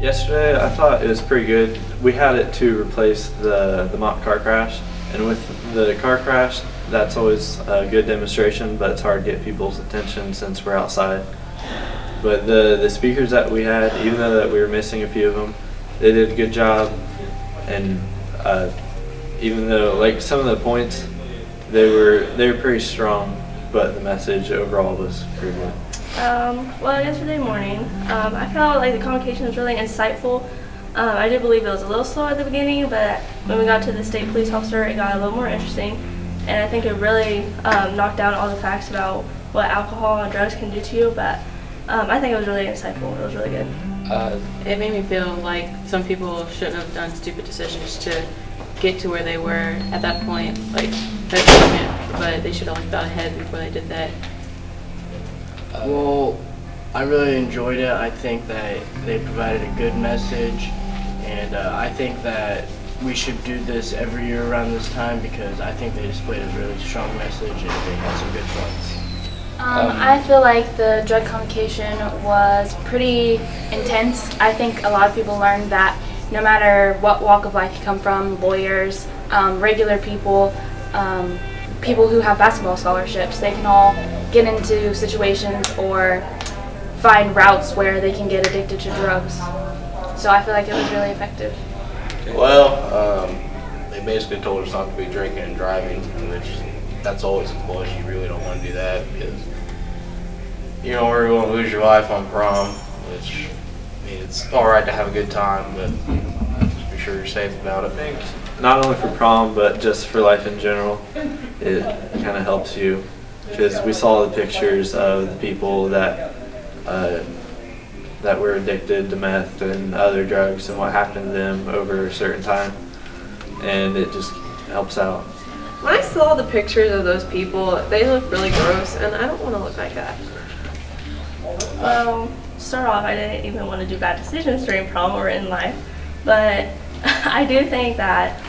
Yesterday, I thought it was pretty good. We had it to replace the mock car crash, and with the car crash, that's always a good demonstration, but it's hard to get people's attention since we're outside. But the speakers that we had, even though that we were missing a few of them, they did a good job, and even though like some of the points, they were pretty strong, but the message overall was pretty good. Well, yesterday morning, I felt like the convocation was really insightful. I did believe it was a little slow at the beginning, but when we got to the state police officer, it got a little more interesting. And I think it really knocked down all the facts about what alcohol and drugs can do to you. But I think it was really insightful. It was really good. It made me feel like some people shouldn't have done stupid decisions to get to where they were at that point. Like, they're doing it, but they should have thought ahead before they did that. Well, I really enjoyed it. I think that they provided a good message, and I think that we should do this every year around this time because I think they displayed a really strong message and they had some good points. I feel like the drug convocation was pretty intense. I think a lot of people learned that no matter what walk of life you come from, lawyers, regular people, people who have basketball scholarships, they can all get into situations or find routes where they can get addicted to drugs. So I feel like it was really effective. Well, they basically told us not to be drinking and driving, which that's always a push. You really don't want to do that because you know we're going to lose your life on prom, which I mean, it's all right to have a good time, but just be sure you're safe about it. I think not only for prom, but just for life in general, it kind of helps you because we saw the pictures of the people that were addicted to meth and other drugs and what happened to them over a certain time, and it just helps out. When I saw the pictures of those people, they look really gross, and I don't want to look like that. Well, to start off, I didn't even want to do bad decisions during prom or in life, but I do think that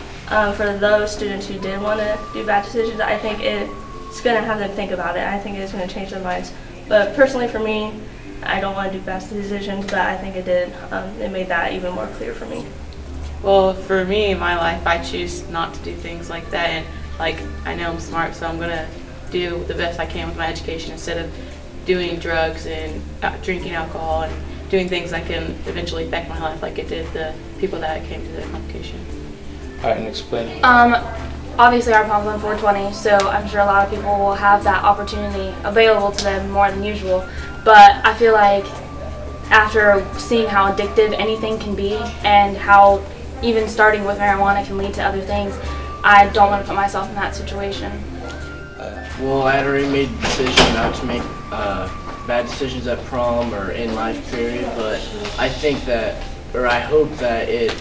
for those students who did want to do bad decisions, I think it's going to have them think about it. I think it's going to change their minds. But personally for me, I don't want to do bad decisions, but I think it did. It made that even more clear for me. Well, for me in my life, I choose not to do things like that, and like I know I'm smart, so I'm gonna do the best I can with my education instead of doing drugs and drinking alcohol and doing things that can eventually affect my life, like it did the people that came to the convocation. All right, and explain. Obviously our prom's on 420, so I'm sure a lot of people will have that opportunity available to them more than usual. But I feel like after seeing how addictive anything can be and how even starting with marijuana can lead to other things, I don't want to put myself in that situation. Well, I had already made the decision not to make bad decisions at prom or in life period, but I think that, or I hope that it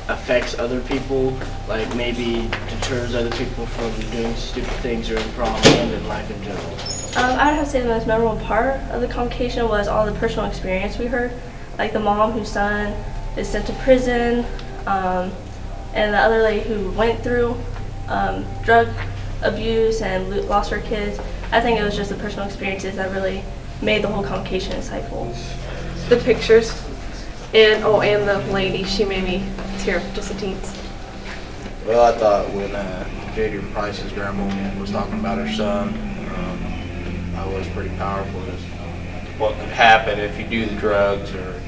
affects other people, like maybe deters other people from doing stupid things during prom and in life in general. I would have to say the most memorable part of the convocation was all the personal experience we heard, like the mom whose son is sent to prison, and the other lady who went through drug abuse and lost her kids. I think it was just the personal experiences that really made the whole convocation insightful. The pictures, and the lady, she made me tear up just a teens. Well, I thought when J.D. Price's grandma was talking about her son, that was pretty powerful. Just what could happen if you do the drugs or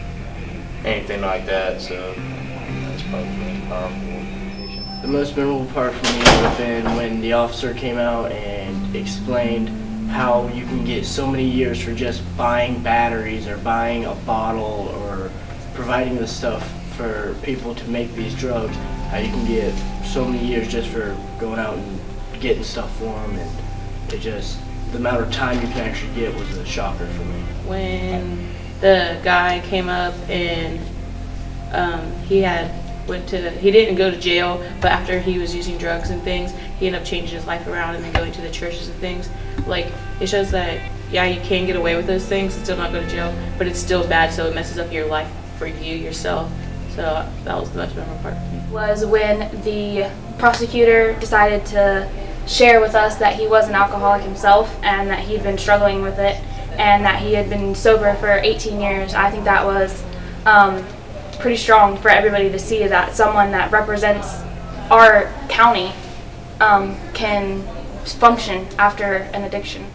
anything like that. So that's probably the most powerful. The most memorable part for me would have been when the officer came out and explained how you can get so many years for just buying batteries or buying a bottle or providing the stuff for people to make these drugs, how you can get so many years just for going out and getting stuff for them, and it just, the amount of time you can actually get was a shocker for me. When the guy came up and he didn't go to jail, but after he was using drugs and things, he ended up changing his life around and then going to the churches and things. Like, it shows that, yeah, you can get away with those things and still not go to jail, but it's still bad, so it messes up your life for you, yourself. So that was the most memorable part for me. Was when the prosecutor decided to share with us that he was an alcoholic himself and that he'd been struggling with it and that he had been sober for 18 years. I think that was pretty strong for everybody to see that someone that represents our county can function after an addiction.